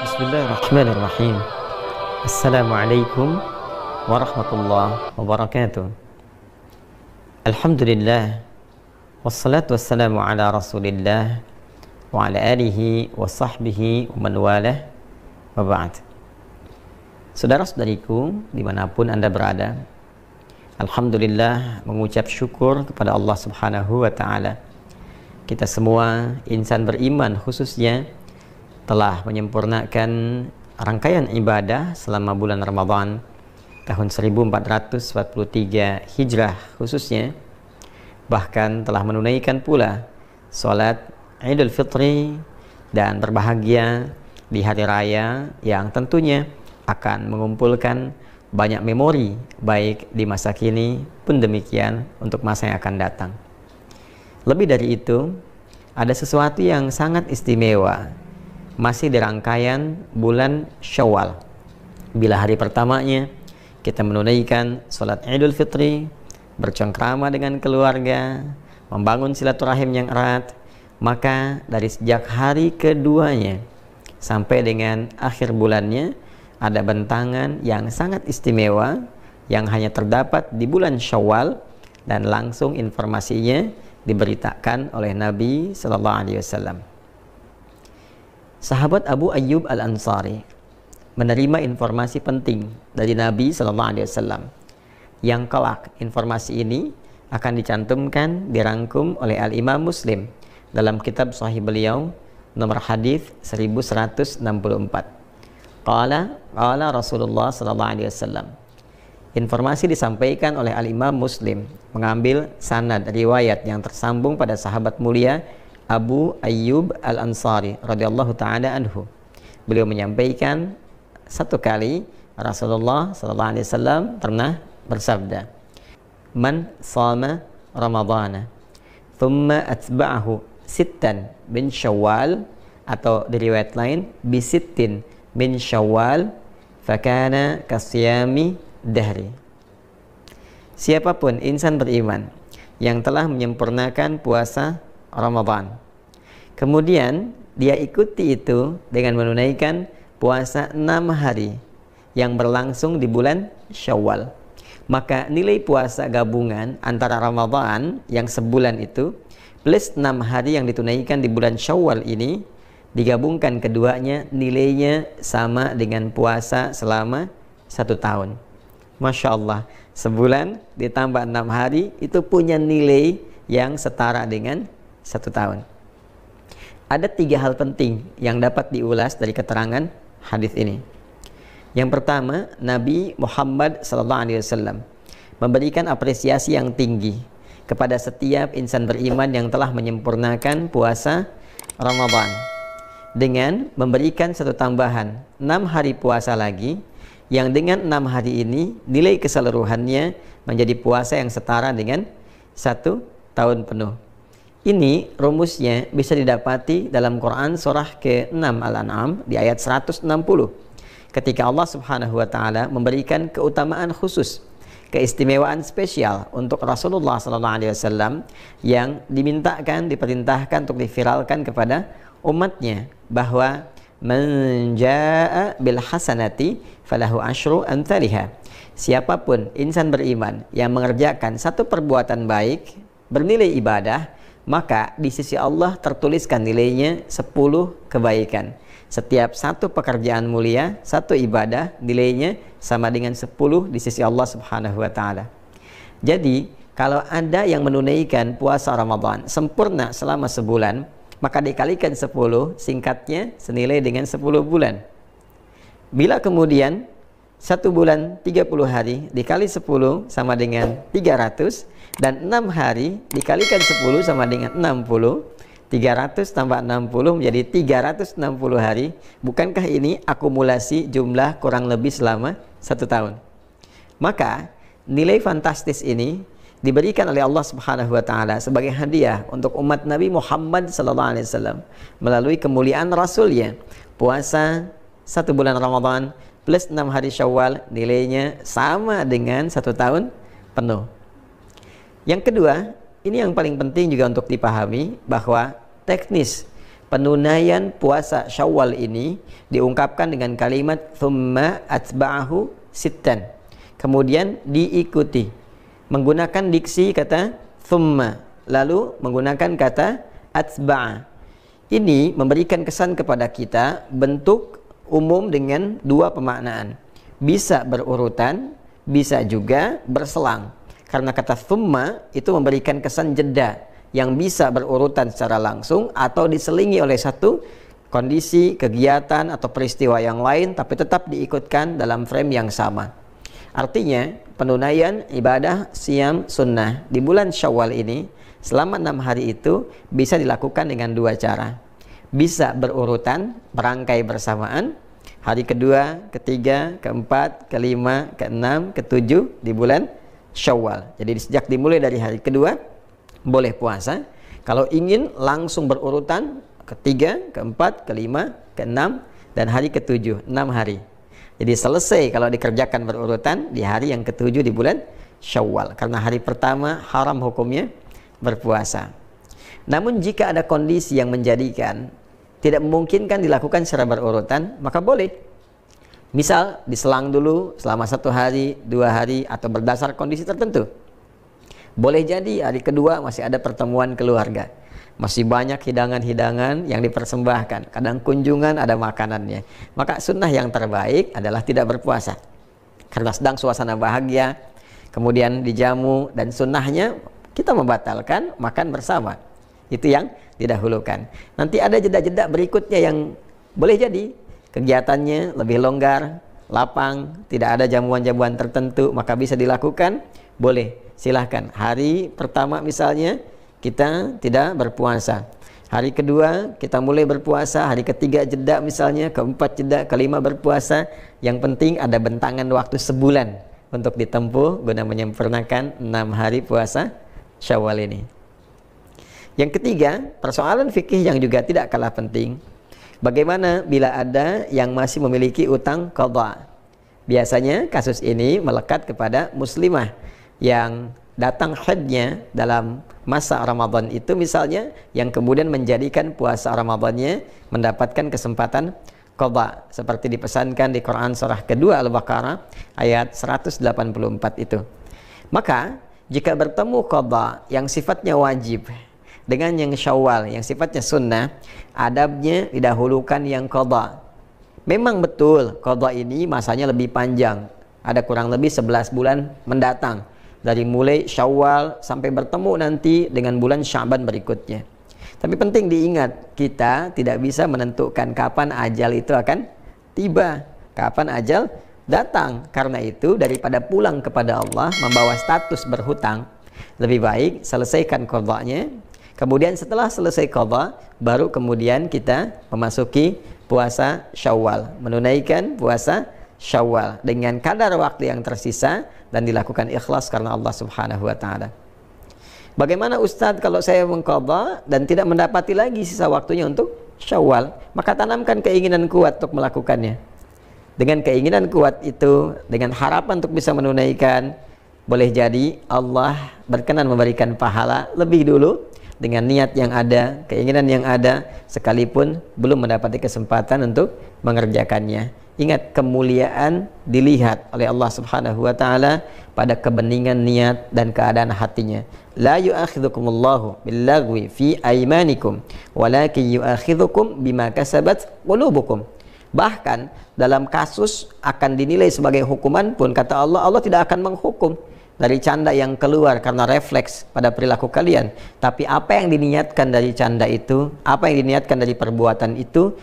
Bismillahirrahmanirrahim. Assalamualaikum warahmatullahi wabarakatuh. Alhamdulillah, wassalatu wassalamu ala rasulillah wa ala alihi wa sahbihi wa man walah, wa ba'd. Saudara-saudariku dimanapun Anda berada, Alhamdulillah mengucap syukur kepada Allah subhanahu wa ta'ala. Kita semua insan beriman khususnya telah menyempurnakan rangkaian ibadah selama bulan Ramadan tahun 1443 Hijrah khususnya, bahkan telah menunaikan pula sholat Idul Fitri dan berbahagia di hari raya yang tentunya akan mengumpulkan banyak memori baik di masa kini pun demikian untuk masa yang akan datang. Lebih dari itu, ada sesuatu yang sangat istimewa masih di rangkaian bulan Syawal. Bila hari pertamanya kita menunaikan sholat Idul Fitri, bercengkrama dengan keluarga, membangun silaturahim yang erat, maka dari sejak hari keduanya sampai dengan akhir bulannya ada bentangan yang sangat istimewa yang hanya terdapat di bulan Syawal dan langsung informasinya diberitakan oleh Nabi Sallallahu Alaihi Wasallam. Sahabat Abu Ayyub Al-Ansari menerima informasi penting dari Nabi Sallallahu Alaihi Wasallam yang kelak informasi ini akan dicantumkan, dirangkum oleh Al-Imam Muslim dalam kitab Sahih beliau nomor hadis 1164. Qala Rasulullah Sallallahu Alaihi Wasallam. Informasi disampaikan oleh Al-Imam Muslim mengambil sanad riwayat yang tersambung pada sahabat mulia Abu Ayyub Al-Ansari radhiyallahu ta'ala anhu. Beliau menyampaikan satu kali Rasulullah sallallahu alaihi wasallam pernah bersabda, "Man shama Ramadhana thumma atba'ahu sittan min Syawal," atau di riwayat lain bisittin min Syawal, fakana kasyami dahri. Siapapun insan beriman yang telah menyempurnakan puasa Ramadan, kemudian dia ikuti itu dengan menunaikan puasa 6 hari yang berlangsung di bulan Syawal, maka nilai puasa gabungan antara Ramadan yang sebulan itu plus 6 hari yang ditunaikan di bulan Syawal ini, digabungkan keduanya nilainya sama dengan puasa selama 1 tahun. Masya Allah, sebulan ditambah 6 hari itu punya nilai yang setara dengan 1 tahun. Ada 3 hal penting yang dapat diulas dari keterangan hadis ini. Yang pertama, Nabi Muhammad SAW memberikan apresiasi yang tinggi kepada setiap insan beriman yang telah menyempurnakan puasa Ramadan dengan memberikan satu tambahan 6 hari puasa lagi, yang dengan 6 hari ini nilai keseluruhannya menjadi puasa yang setara dengan 1 tahun penuh. Ini rumusnya bisa didapati dalam Quran surah ke-6 Al-An'am di ayat 160. Ketika Allah Subhanahu wa taala memberikan keutamaan khusus, keistimewaan spesial untuk Rasulullah sallallahu alaihi wasallam yang diperintahkan untuk diviralkan kepada umatnya, bahwa man jaa bil hasanati falahu asyru amsalihha. Siapapun insan beriman yang mengerjakan satu perbuatan baik bernilai ibadah, maka di sisi Allah tertuliskan nilainya 10 kebaikan. Setiap satu pekerjaan mulia, satu ibadah, nilainya sama dengan 10 di sisi Allah Subhanahu wa ta'ala. Jadi kalau ada yang menunaikan puasa Ramadan sempurna selama sebulan, maka dikalikan 10, singkatnya senilai dengan 10 bulan. Bila kemudian 1 bulan 30 hari dikali 10 sama dengan 300, dan 6 hari dikalikan 10 sama dengan 60, 300 tambah 60 menjadi 360 hari. Bukankah ini akumulasi jumlah kurang lebih selama 1 tahun? Maka nilai fantastis ini diberikan oleh Allah Subhanahu wa taala sebagai hadiah untuk umat Nabi Muhammad sallallahu alaihi wasallam melalui kemuliaan Rasulnya. Puasa 1 bulan Ramadan plus 6 hari Syawal nilainya sama dengan 1 tahun penuh. Yang kedua, ini yang paling penting juga untuk dipahami, bahwa teknis penunaian puasa Syawal ini diungkapkan dengan kalimat thumma atba'ahu sittan. Kemudian diikuti menggunakan diksi kata thumma, lalu menggunakan kata atba'a. Ini memberikan kesan kepada kita bentuk umum dengan dua pemaknaan. Bisa berurutan, bisa juga berselang. Karena kata thumma itu memberikan kesan jeda yang bisa berurutan secara langsung atau diselingi oleh satu kondisi, kegiatan atau peristiwa yang lain, tapi tetap diikutkan dalam frame yang sama. Artinya penunaian ibadah siam sunnah di bulan Syawal ini selama 6 hari itu bisa dilakukan dengan dua cara. Bisa berurutan, berangkai bersamaan, hari kedua, ketiga, keempat, kelima, keenam, ketujuh di bulan Syawal. Jadi sejak dimulai dari hari kedua boleh puasa. Kalau ingin langsung berurutan, ketiga, keempat, kelima, keenam, dan hari ketujuh, 6 hari. Jadi selesai kalau dikerjakan berurutan di hari yang ketujuh di bulan Syawal. Karena hari pertama haram hukumnya berpuasa. Namun jika ada kondisi yang menjadikan tidak memungkinkan dilakukan secara berurutan, maka boleh. Misal diselang dulu selama 1 hari, 2 hari, atau berdasar kondisi tertentu. Boleh jadi hari kedua masih ada pertemuan keluarga, masih banyak hidangan-hidangan yang dipersembahkan, kadang kunjungan ada makanannya. Maka sunnah yang terbaik adalah tidak berpuasa karena sedang suasana bahagia, kemudian dijamu, dan sunnahnya kita membatalkan makan bersama. Itu yang didahulukan. Nanti ada jeda-jeda berikutnya yang boleh jadi kegiatannya lebih longgar, lapang, tidak ada jamuan-jamuan tertentu, maka bisa dilakukan, boleh, silahkan. Hari pertama misalnya kita tidak berpuasa, hari kedua kita mulai berpuasa, hari ketiga jeda misalnya, keempat jeda, kelima berpuasa. Yang penting ada bentangan waktu sebulan untuk ditempuh guna menyempurnakan 6 hari puasa Syawal ini. Yang ketiga, persoalan fikih yang juga tidak kalah penting. Bagaimana bila ada yang masih memiliki utang qadha? Biasanya kasus ini melekat kepada muslimah yang datang haidnya dalam masa Ramadan itu misalnya, yang kemudian menjadikan puasa Ramadannya mendapatkan kesempatan qadha, seperti dipesankan di Quran surah kedua Al-Baqarah ayat 184 itu. Maka jika bertemu qadha yang sifatnya wajib dengan yang Syawal yang sifatnya sunnah, adabnya didahulukan yang qadha. Memang betul qadha ini masanya lebih panjang, ada kurang lebih 11 bulan mendatang, dari mulai Syawal sampai bertemu nanti dengan bulan Sya'ban berikutnya. Tapi penting diingat, kita tidak bisa menentukan kapan ajal itu akan tiba, kapan ajal datang. Karena itu daripada pulang kepada Allah membawa status berhutang, lebih baik selesaikan qadhanya. Kemudian setelah selesai qadha, baru kemudian kita memasuki puasa Syawal, menunaikan puasa Syawal dengan kadar waktu yang tersisa dan dilakukan ikhlas karena Allah Subhanahu wa taala. Bagaimana Ustadz kalau saya mengqadha dan tidak mendapati lagi sisa waktunya untuk Syawal? Maka tanamkan keinginan kuat untuk melakukannya. Dengan keinginan kuat itu, dengan harapan untuk bisa menunaikan, boleh jadi Allah berkenan memberikan pahala lebih dulu dengan niat yang ada, keinginan yang ada, sekalipun belum mendapati kesempatan untuk mengerjakannya. Ingat, kemuliaan dilihat oleh Allah Subhanahu wa taala pada kebeningan niat dan keadaan hatinya. La yu'akhidhukumullahu billaghwi fi aymanikum walakin yu'akhidhukum bima kasabat qulubukum. Bahkan dalam kasus akan dinilai sebagai hukuman pun, kata Allah, Allah tidak akan menghukum dari canda yang keluar karena refleks pada perilaku kalian, tapi apa yang diniatkan dari canda itu, apa yang diniatkan dari perbuatan itu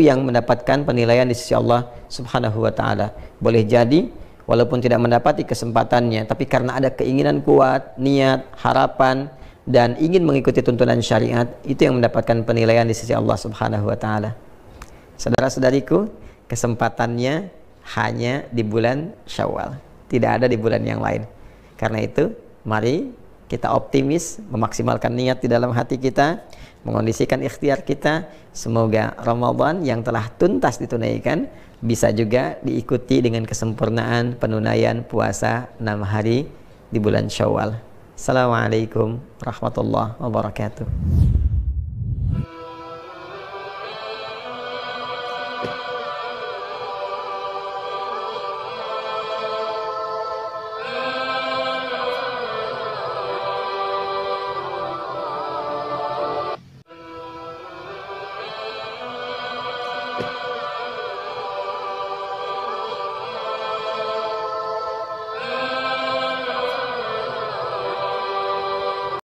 yang mendapatkan penilaian di sisi Allah Subhanahu wa taala. Boleh jadi walaupun tidak mendapati kesempatannya, tapi karena ada keinginan kuat, niat, harapan, dan ingin mengikuti tuntunan syariat, itu yang mendapatkan penilaian di sisi Allah Subhanahu wa taala. Saudara-saudariku, kesempatannya hanya di bulan Syawal, tidak ada di bulan yang lain. Karena itu, mari kita optimis, memaksimalkan niat di dalam hati kita, mengondisikan ikhtiar kita. Semoga Ramadan yang telah tuntas ditunaikan bisa juga diikuti dengan kesempurnaan penunaian puasa 6 hari di bulan Syawal. Assalamualaikum warahmatullahi wabarakatuh.